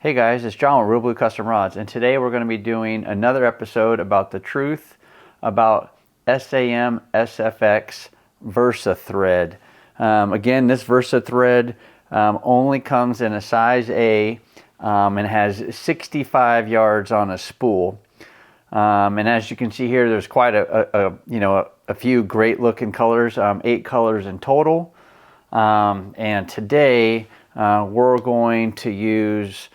Hey guys, it's John with Real Blue Custom Rods, and today we're going to be doing another episode about the truth about SAM SFX Versa thread. Again, this Versa thread only comes in a size A and has 65 yards on a spool. And as you can see here, there's quite a few great looking colors, 8 colors in total. And today we're going to use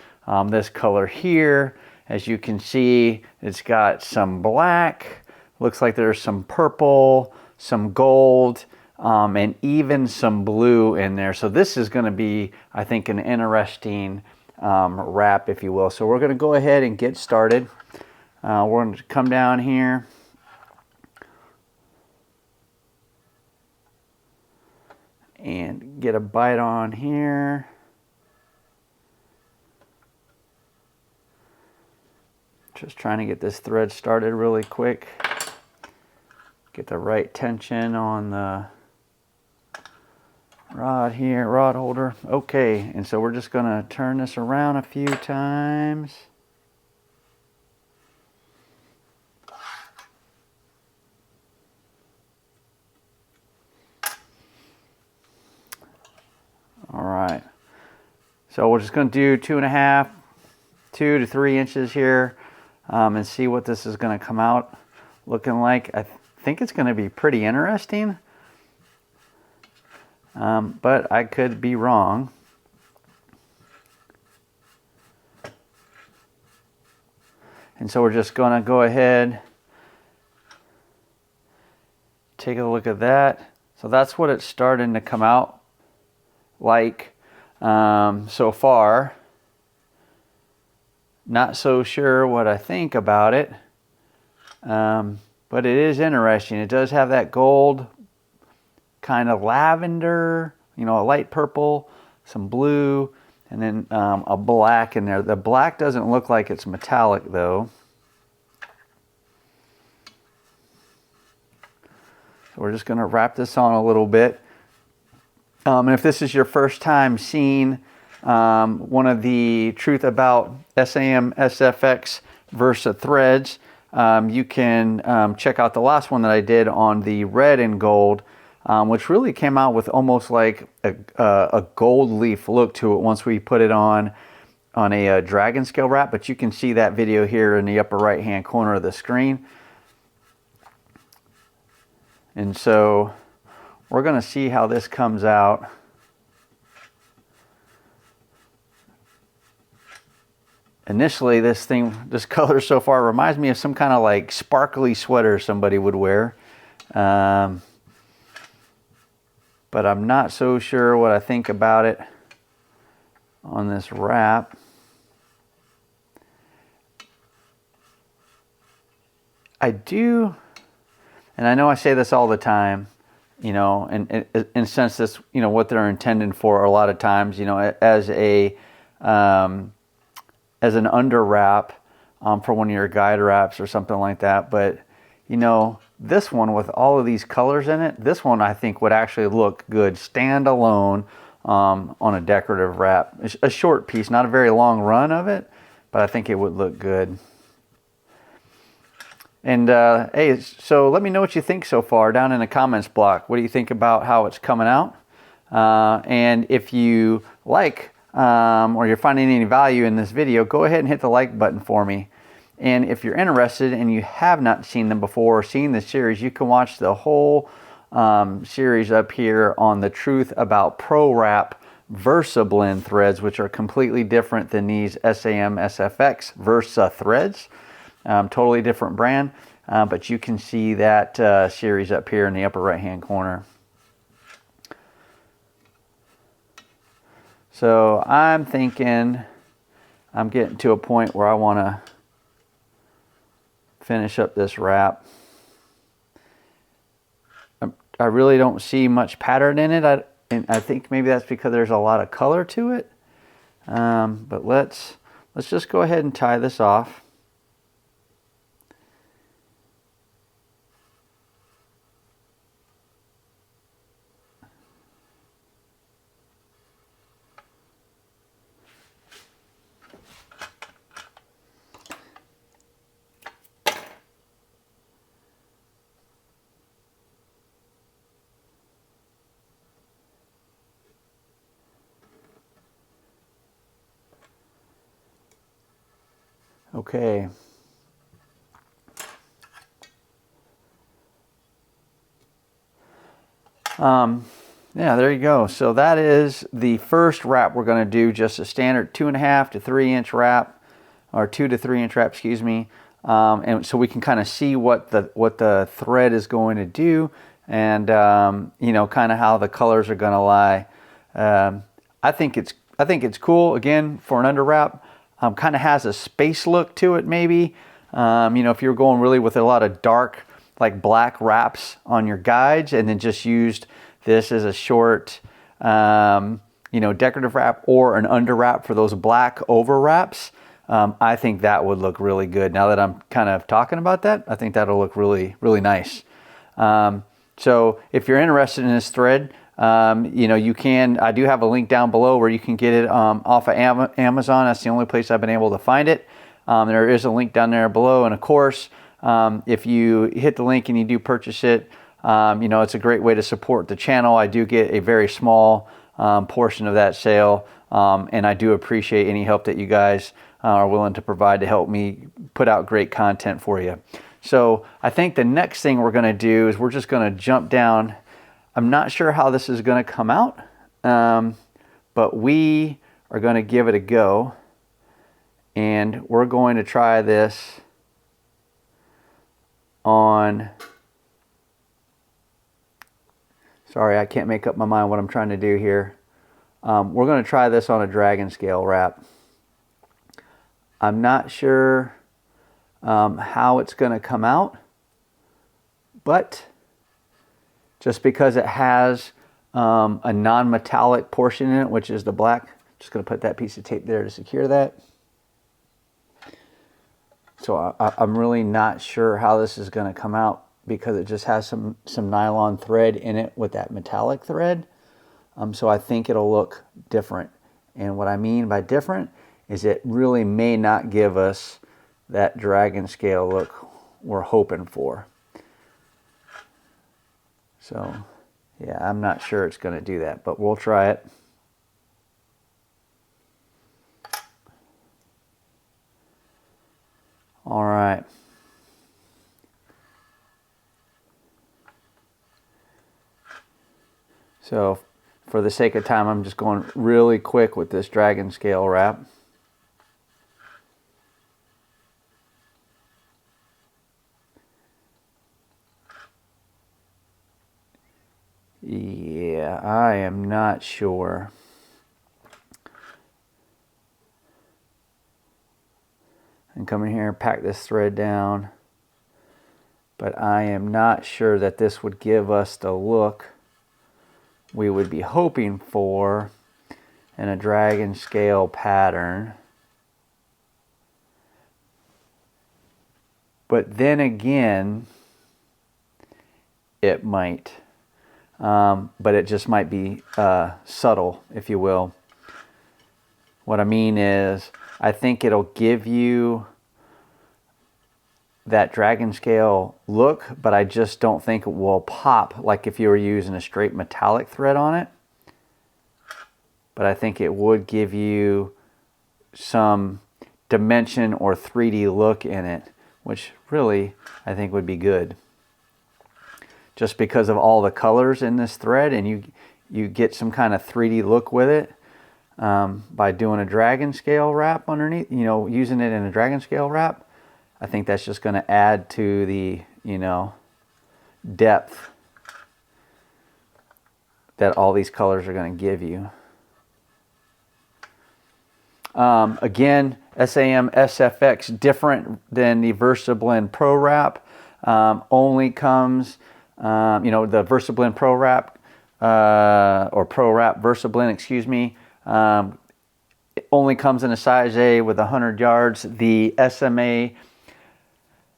this color here. As you can see, it's got some black, looks like there's some purple, some gold, and even some blue in there. So this is going to be, I think, an interesting wrap, if you will. So we're going to go ahead and get started. We're going to come down here. And get a bite on here. Just trying to get this thread started really quick. Get the right tension on the rod here, rod holder. Okay, and so we're just gonna turn this around a few times. All right, so we're just gonna do 2 to 3 inches here. And see what this is going to come out looking like. I think it's going to be pretty interesting, but I could be wrong. And so we're just going to go ahead, take a look at that. So that's what it's starting to come out like so far. Not so sure what I think about it, but it is interesting. It does have that gold, kind of lavender, a light purple, some blue, and then a black in there. The black doesn't look like it's metallic though. So we're just going to wrap this on a little bit. And if this is your first time seeing one of the truth about SAM SFX Versa threads, you can check out the last one that I did on the red and gold, which really came out with almost like a gold leaf look to it once we put it on a dragon scale wrap. But you can see that video here in the upper right hand corner of the screen. And so we're going to see how this comes out. Initially, this color so far reminds me of some kind of like sparkly sweater somebody would wear. But I'm not so sure what I think about it on this wrap. I do, and I know I say this all the time, and since this, what they're intended for a lot of times, as an under wrap for one of your guide wraps or something like that. But this one with all of these colors in it, this one I think would actually look good standalone on a decorative wrap. It's a short piece, not a very long run of it, but I think it would look good. And hey, so let me know what you think so far down in the comments block. What do you think about how it's coming out? And if you like or you're finding any value in this video, go ahead and hit the like button for me. And if you're interested and you have not seen them before or seen this series, you can watch the whole series up here on the truth about Pro Wrap Versa blend threads, which are completely different than these SAM SFX Versa threads. Totally different brand, but you can see that series up here in the upper right hand corner. So I'm thinking I'm getting to a point where I want to finish up this wrap. I really don't see much pattern in it. And I think maybe that's because there's a lot of color to it. But let's just go ahead and tie this off. Okay. Yeah, there you go. So that is the first wrap we're going to do, just a standard 2.5 to 3 inch wrap, or 2 to 3 inch wrap, excuse me. And so we can kind of see what the thread is going to do, and you know, kind of how the colors are going to lie. I think it's cool. Again, for an under wrap, kind of has a space look to it. Maybe you know, if you're going really with a lot of dark, like black wraps on your guides, and then just used this as a short, you know, decorative wrap or an under wrap for those black over wraps. I think that would look really good. Now that I'm kind of talking about that, I think that'll look really, really nice. So if you're interested in this thread, you know, you can, I do have a link down below where you can get it off of Amazon. That's the only place I've been able to find it. There is a link down there below. And of course, if you hit the link and you do purchase it, you know, it's a great way to support the channel. I do get a very small portion of that sale. And I do appreciate any help that you guys are willing to provide to help me put out great content for you. So I think the next thing we're going to do is we're just going to jump down. I'm not sure how this is going to come out, but we are going to give it a go, and we're going to try this on, sorry, I can't make up my mind what I'm trying to do here. We're going to try this on a dragon scale wrap. I'm not sure how it's going to come out, but just because it has a non-metallic portion in it, which is the black, just going to put that piece of tape there to secure that. So I'm really not sure how this is going to come out, because it just has some nylon thread in it with that metallic thread. So I think it'll look different. And what I mean by different is it really may not give us that dragon scale look we're hoping for. So yeah, I'm not sure it's going to do that, but we'll try it. All right. So for the sake of time, I'm just going really quick with this dragon scale wrap. Yeah, I am not sure. And come in here and pack this thread down. But I am not sure that this would give us the look we would be hoping for in a dragon scale pattern. But then again, it might. But it just might be subtle, if you will. What I mean is, I think it'll give you that dragon scale look, but I just don't think it will pop like if you were using a straight metallic thread on it. But I think it would give you some dimension or 3D look in it, which really I think would be good. Just because of all the colors in this thread, and you get some kind of 3D look with it by doing a dragon scale wrap underneath, you know, using it in a dragon scale wrap. I think that's just going to add to the, you know, depth that all these colors are going to give you. Again, SAM SFX, different than the VersaBlend Pro Wrap. Only comes, you know, the VersaBlend Pro Wrap, or Pro Wrap VersaBlend, excuse me, it only comes in a size A with 100 yards. The SAM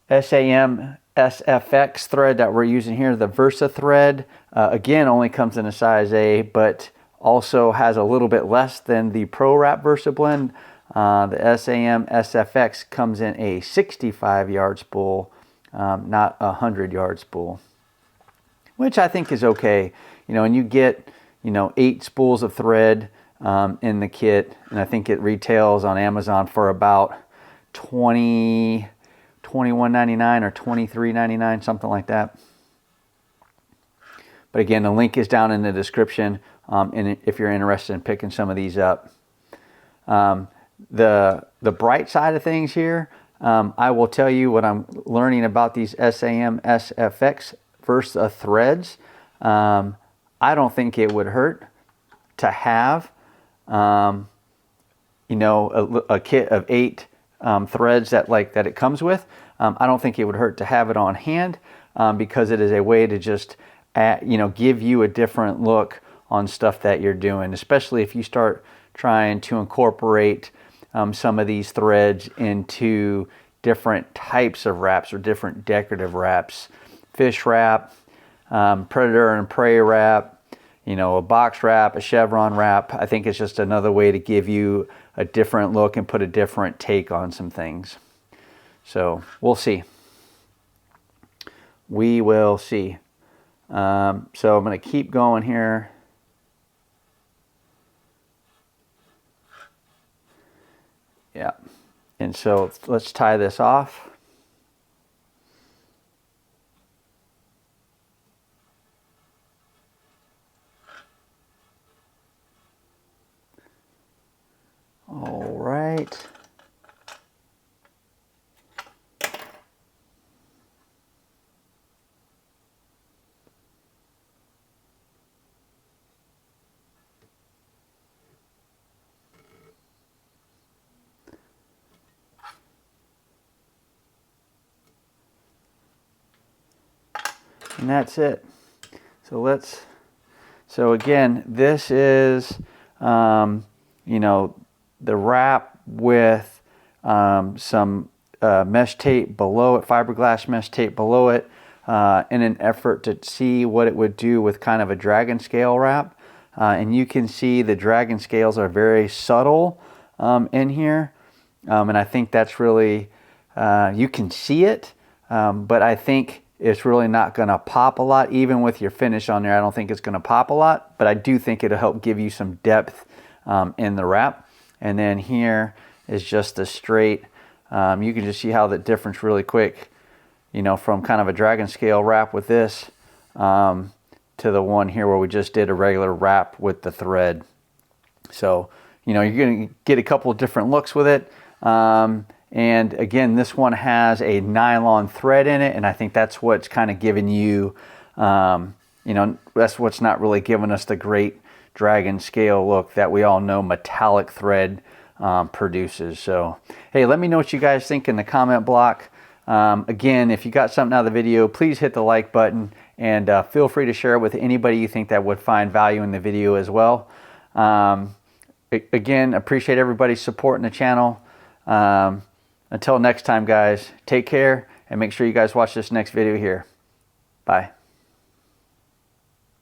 SFX thread that we're using here, the Versa thread, again, only comes in a size A, but also has a little bit less than the Pro Wrap VersaBlend. The SAM SFX comes in a 65 yard spool, not a 100 yard spool, which I think is okay. You know, and you get, you know, 8 spools of thread in the kit, and I think it retails on Amazon for about 21.99 or $23.99, something like that. But again, the link is down in the description, and if you're interested in picking some of these up. The bright side of things here, I will tell you what I'm learning about these SAM SFX Versa threads. I don't think it would hurt to have, you know, a kit of 8 threads that it comes with. I don't think it would hurt to have it on hand, because it is a way to just you know, give you a different look on stuff that you're doing, especially if you start trying to incorporate some of these threads into different types of wraps or different decorative wraps. Fish wrap, predator and prey wrap, you know, a box wrap, a chevron wrap. I think it's just another way to give you a different look and put a different take on some things. So we'll see. We will see. So I'm going to keep going here. Yeah. And so let's tie this off. All right. And that's it. So again, this is, you know, the wrap with some mesh tape below it, fiberglass mesh tape below it, in an effort to see what it would do with kind of a dragon scale wrap. And you can see the dragon scales are very subtle in here. And I think that's really, you can see it, but I think it's really not going to pop a lot. Even with your finish on there, I don't think it's going to pop a lot, but I do think it'll help give you some depth in the wrap. And then here is just the straight. You can just see how the difference really quick, you know, from kind of a dragon scale wrap with this to the one here where we just did a regular wrap with the thread. So, you know, you're going to get a couple of different looks with it. And again, this one has a nylon thread in it, and I think that's what's kind of giving you, you know, that's what's not really giving us the great dragon scale look that we all know metallic thread produces. So, hey, let me know what you guys think in the comment block. Again, if you got something out of the video, please hit the like button, and feel free to share it with anybody you think that would find value in the video as well. Again, appreciate everybody's support in the channel. Until next time, guys, take care, and make sure you guys watch this next video here. Bye.